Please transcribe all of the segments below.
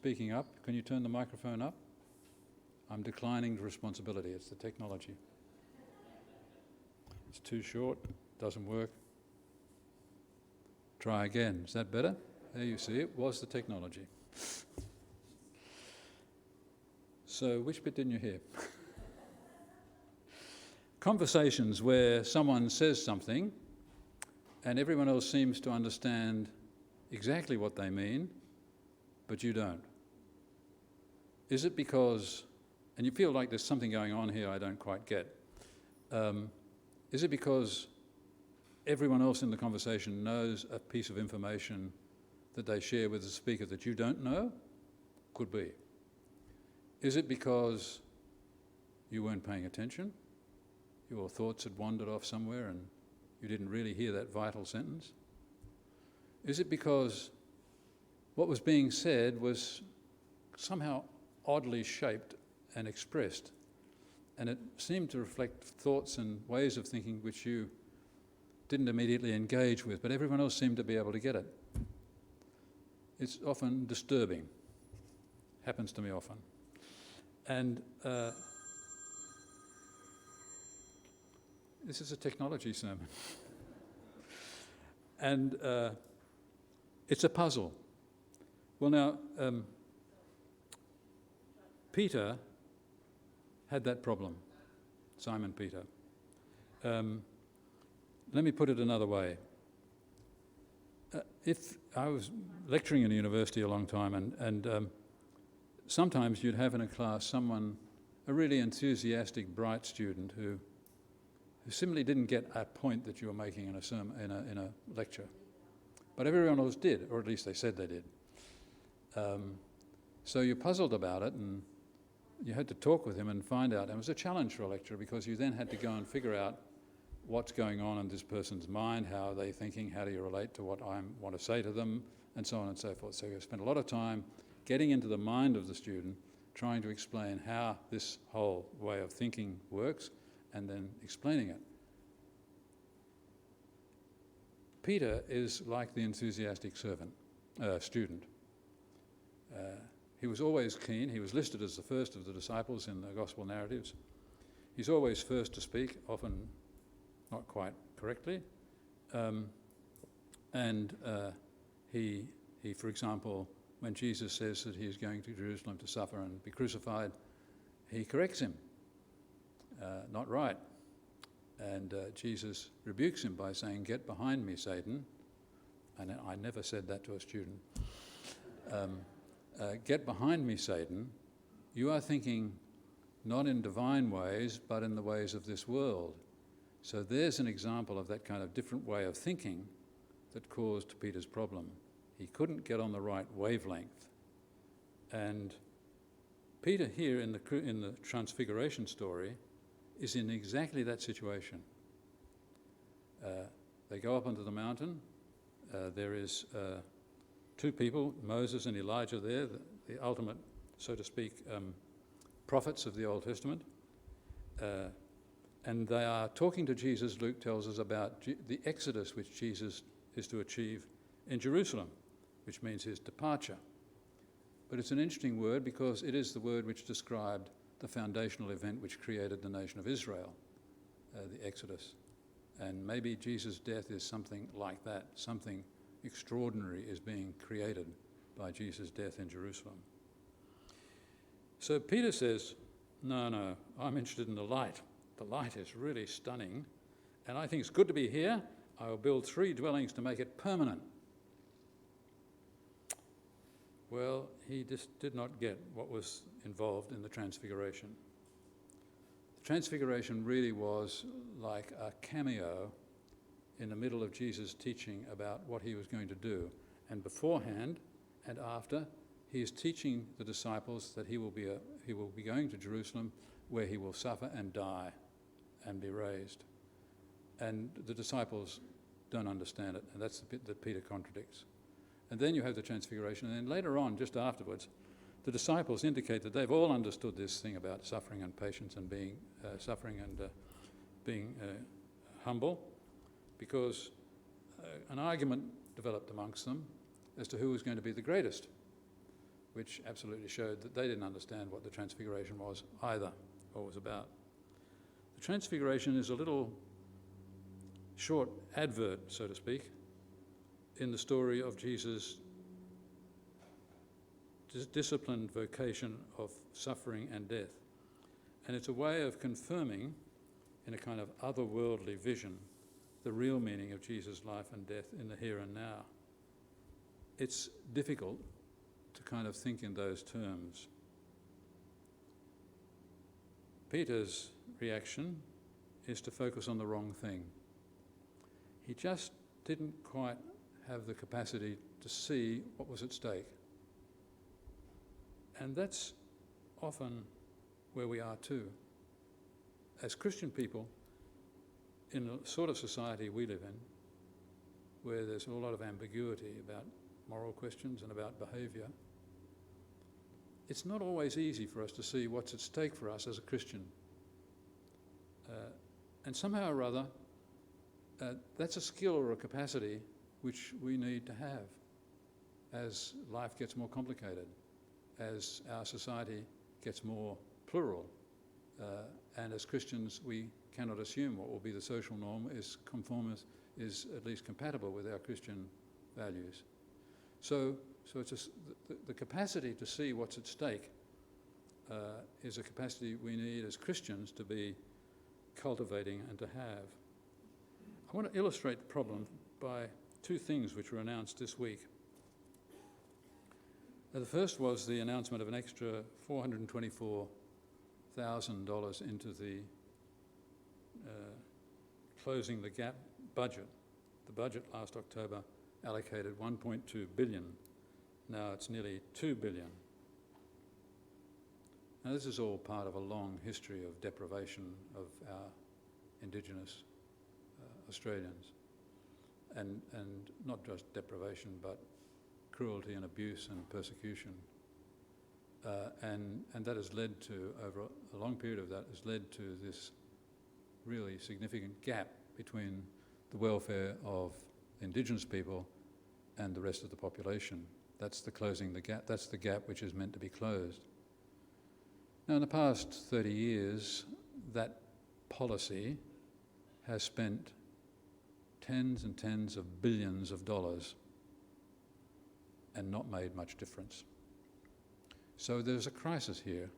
speaking up. Can you turn the microphone up? I'm declining the responsibility. It's the technology. It's too short. Doesn't work. Try again. Is that better? There you see, it was the technology. So, which bit didn't you hear? Conversations where someone says something and everyone else seems to understand exactly what they mean, but you don't. Is it because, and you feel like there's something going on here I don't quite get, is it because everyone else in the conversation knows a piece of information that they share with the speaker that you don't know? Could be. Is it because you weren't paying attention? Your thoughts had wandered off somewhere and you didn't really hear that vital sentence? Is it because what was being said was somehow oddly shaped and expressed, and it seemed to reflect thoughts and ways of thinking which you didn't immediately engage with, but everyone else seemed to be able to get it? It's often disturbing. Happens to me often. And this is a technology sermon. And it's a puzzle. Well, now, Peter had that problem, Simon Peter. Let me put it another way. If I was lecturing in a university a long time, and sometimes you'd have in a class someone, a really enthusiastic, bright student who simply didn't get a point that you were making in a sermon, in a lecture, but everyone else did, or at least they said they did. So you puzzled about it, and you had to talk with him and find out. And it was a challenge for a lecturer because you then had to go and figure out what's going on in this person's mind, how are they thinking, how do you relate to what I want to say to them, and so on and so forth. So you spent a lot of time getting into the mind of the student, trying to explain how this whole way of thinking works, and then explaining it. Peter is like the enthusiastic student. He was always keen. He was listed as the first of the disciples in the gospel narratives. He's always first to speak, often not quite correctly. He, for example, when Jesus says that he's going to Jerusalem to suffer and be crucified, he corrects him. Not right. And Jesus rebukes him by saying, "Get behind me, Satan." And I never said that to a student. Get behind me, Satan. You are thinking not in divine ways, but in the ways of this world. So there's an example of that kind of different way of thinking that caused Peter's problem. He couldn't get on the right wavelength. And Peter here in the Transfiguration story is in exactly that situation. They go up onto the mountain. There is two people, Moses and Elijah there, the ultimate, so to speak, prophets of the Old Testament. And they are talking to Jesus, Luke tells us, about the exodus which Jesus is to achieve in Jerusalem, which means his departure. But it's an interesting word because it is the word which described the foundational event which created the nation of Israel, the Exodus. And maybe Jesus' death is something like that. Something extraordinary is being created by Jesus' death in Jerusalem. So Peter says, no, I'm interested in the light. The light is really stunning, and I think it's good to be here. I will build 3 dwellings to make it permanent. Well, he just did not get what was involved in the Transfiguration. The Transfiguration really was like a cameo in the middle of Jesus' teaching about what he was going to do. And beforehand and after, he is teaching the disciples that he will be going to Jerusalem, where he will suffer and die and be raised. And the disciples don't understand it, and that's the bit that Peter contradicts. And then you have the Transfiguration, and then later on, just afterwards, the disciples indicate that they've all understood this thing about suffering and patience and being humble, because an argument developed amongst them as to who was going to be the greatest. which absolutely showed that they didn't understand what the Transfiguration was either, or was about. The Transfiguration is a little short advert, so to speak, in the story of Jesus' disciplined vocation of suffering and death. And it's a way of confirming, in a kind of otherworldly vision, the real meaning of Jesus' life and death in the here and now. It's difficult to kind of think in those terms. Peter's reaction is to focus on the wrong thing. He just didn't quite have the capacity to see what was at stake. And that's often where we are too. As Christian people, in the sort of society we live in, where there's a lot of ambiguity about moral questions and about behaviour, it's not always easy for us to see what's at stake for us as a Christian. And somehow or other, that's a skill or a capacity which we need to have as life gets more complicated, as our society gets more plural, and as Christians we cannot assume what will be the social norm is at least compatible with our Christian values. So it's the capacity to see what's at stake is a capacity we need as Christians to be cultivating and to have. I want to illustrate the problem by two things which were announced this week. The first was the announcement of an extra $424,000 into the Closing the Gap budget. The budget last October allocated $1.2 billion. Now it's nearly $2 billion. Now this is all part of a long history of deprivation of our Indigenous Australians. And not just deprivation, but cruelty and abuse and persecution. And that has led to, over a long period of that, has led to this really significant gap between the welfare of Indigenous people and the rest of the population. That's the closing the gap. That's the gap which is meant to be closed. Now, in the past 30 years, that policy has spent tens and tens of billions of dollars and not made much difference. So there's a crisis here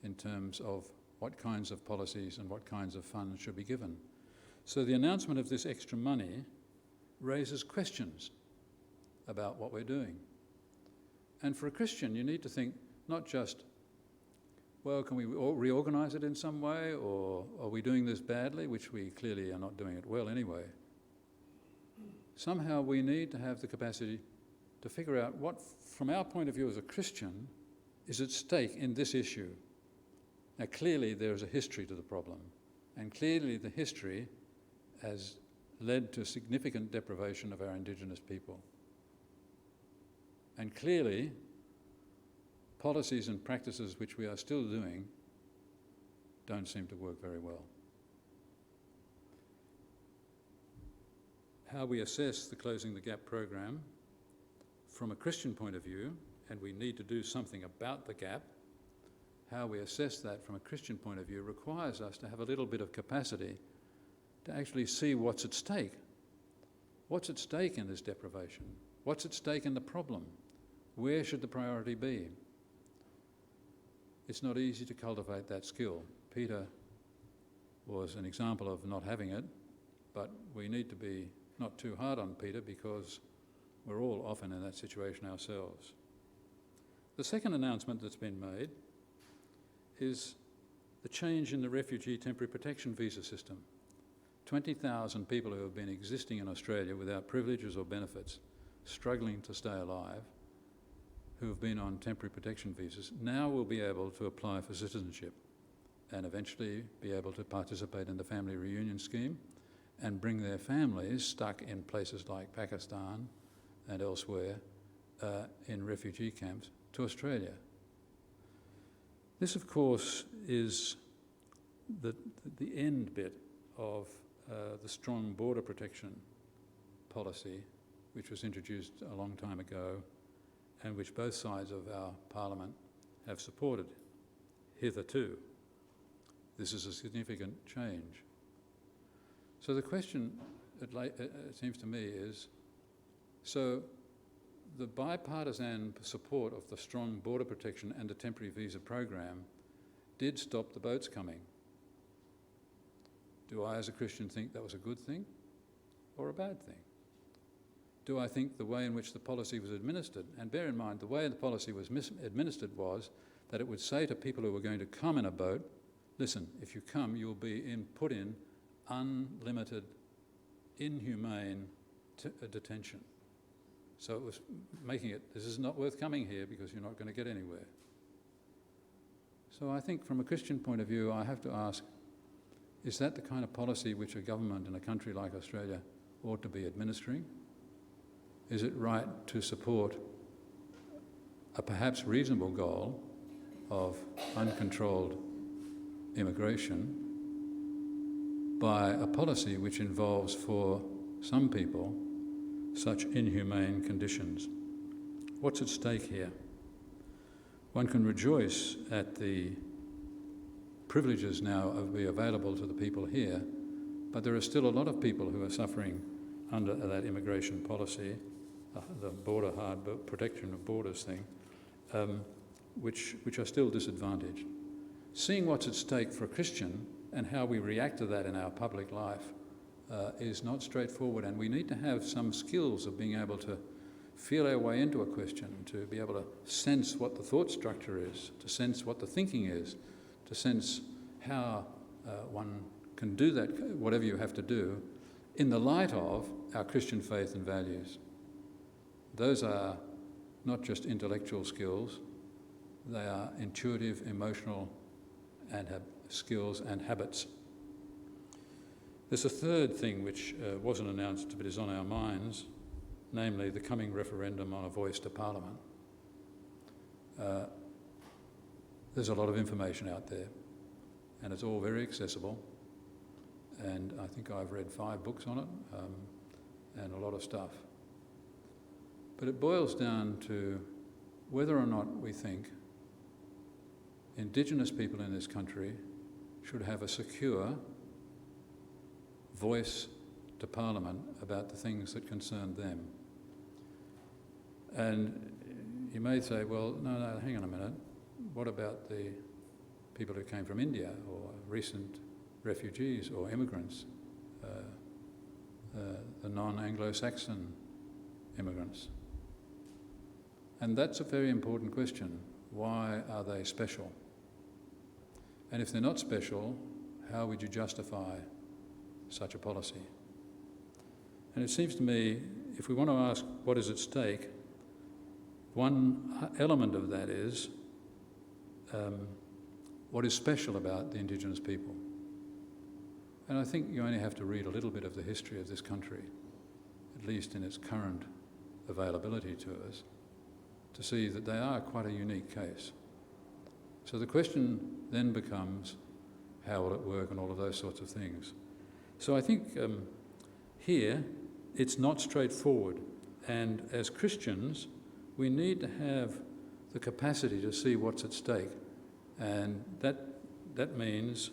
in terms of what kinds of policies and what kinds of funds should be given. So the announcement of this extra money raises questions about what we're doing. And for a Christian, you need to think not just, well, can we reorganise it in some way, or are we doing this badly, which we clearly are not doing it well anyway. Somehow we need to have the capacity to figure out what, from our point of view as a Christian, is at stake in this issue. Now, clearly there is a history to the problem, and clearly the history has led to significant deprivation of our Indigenous people. And clearly, policies and practices which we are still doing don't seem to work very well. How we assess the Closing the Gap program from a Christian point of view, and we need to do something about the gap, how we assess that from a Christian point of view requires us to have a little bit of capacity to actually see what's at stake. What's at stake in this deprivation? What's at stake in the problem? Where should the priority be? It's not easy to cultivate that skill. Peter was an example of not having it, but we need to be not too hard on Peter because we're all often in that situation ourselves. The second announcement that's been made is the change in the refugee temporary protection visa system. 20,000 people who have been existing in Australia without privileges or benefits, struggling to stay alive, who have been on temporary protection visas, now will be able to apply for citizenship and eventually be able to participate in the family reunion scheme and bring their families stuck in places like Pakistan and elsewhere in refugee camps to Australia. This, of course, is the end bit of the strong border protection policy, which was introduced a long time ago and which both sides of our parliament have supported hitherto. This is a significant change. So the question, it seems to me, is, so the bipartisan support of the strong border protection and the temporary visa program did stop the boats coming. Do I, as a Christian, think that was a good thing or a bad thing? Do I think the way in which the policy was administered, and bear in mind the way the policy was administered was that it would say to people who were going to come in a boat, listen, if you come, you'll be put in unlimited, inhumane detention. So it was making it, this is not worth coming here because you're not going to get anywhere. So I think from a Christian point of view, I have to ask, is that the kind of policy which a government in a country like Australia ought to be administering? Is it right to support a perhaps reasonable goal of uncontrolled immigration by a policy which involves for some people such inhumane conditions? What's at stake here? One can rejoice at the privileges now be available to the people here, but there are still a lot of people who are suffering under that immigration policy, the border hard protection of borders thing, which are still disadvantaged. Seeing what's at stake for a Christian and how we react to that in our public life is not straightforward, and we need to have some skills of being able to feel our way into a question, to be able to sense what the thought structure is, to sense what the thinking is, to sense how one can do that, whatever you have to do, in the light of our Christian faith and values. Those are not just intellectual skills, they are intuitive, emotional, and skills and habits. There's a third thing which wasn't announced but is on our minds, namely the coming referendum on a voice to Parliament. There's a lot of information out there, and it's all very accessible, and I think I've read 5 books on it, and a lot of stuff. But it boils down to whether or not we think Indigenous people in this country should have a secure voice to Parliament about the things that concern them. And you may say, well, no, hang on a minute. What about the people who came from India or recent refugees or immigrants, the non-Anglo-Saxon immigrants? And that's a very important question. Why are they special? And if they're not special, how would you justify such a policy? And it seems to me, if we want to ask what is at stake, one element of that is what is special about the Indigenous people. And I think you only have to read a little bit of the history of this country, at least in its current availability to us, to see that they are quite a unique case. So the question then becomes, how will it work and all of those sorts of things. So I think here it's not straightforward, and as Christians we need to have the capacity to see what's at stake, and that means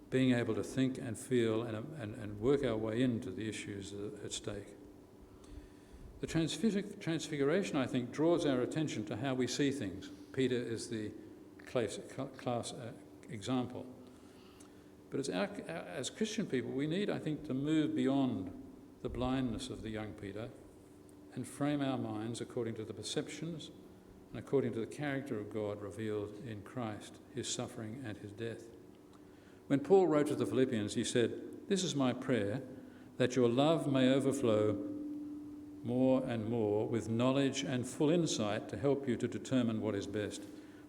being able to think and feel and work our way into the issues at stake. The Transfiguration, I think, draws our attention to how we see things. Peter is the class example. But as Christian people, we need, I think, to move beyond the blindness of the young Peter and frame our minds according to the perceptions and according to the character of God revealed in Christ, his suffering and his death. When Paul wrote to the Philippians, he said, "This is my prayer, that your love may overflow more and more with knowledge and full insight to help you to determine what is best."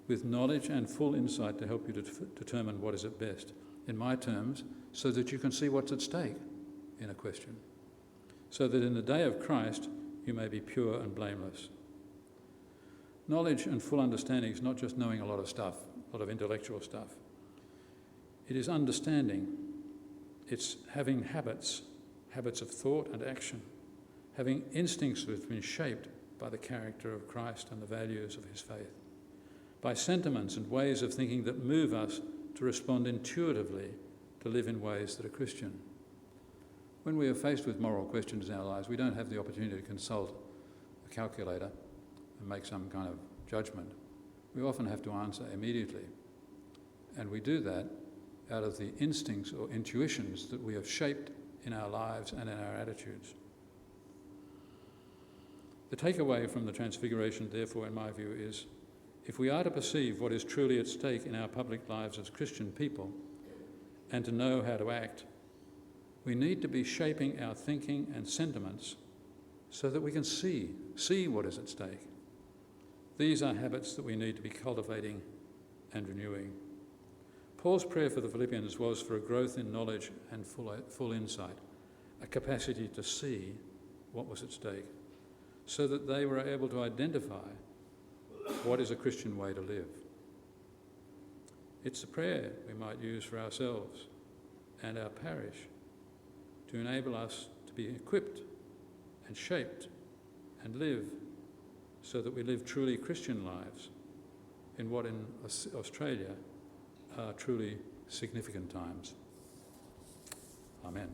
With knowledge and full insight to help you to determine what is at best. In my terms, so that you can see what's at stake in a question. So that in the day of Christ, you may be pure and blameless. Knowledge and full understanding is not just knowing a lot of stuff, a lot of intellectual stuff. It is understanding. It's having habits of thought and action. having instincts which have been shaped by the character of Christ and the values of his faith, by sentiments and ways of thinking that move us to respond intuitively to live in ways that are Christian. When we are faced with moral questions in our lives, we don't have the opportunity to consult a calculator and make some kind of judgment. We often have to answer immediately. And we do that out of the instincts or intuitions that we have shaped in our lives and in our attitudes. The takeaway from the Transfiguration, therefore, in my view, is if we are to perceive what is truly at stake in our public lives as Christian people and to know how to act, we need to be shaping our thinking and sentiments so that we can see what is at stake. These are habits that we need to be cultivating and renewing. Paul's prayer for the Philippians was for a growth in knowledge and full insight, a capacity to see what was at stake, so that they were able to identify what is a Christian way to live. It's a prayer we might use for ourselves and our parish to enable us to be equipped and shaped and live so that we live truly Christian lives in what in Australia are truly significant times. Amen.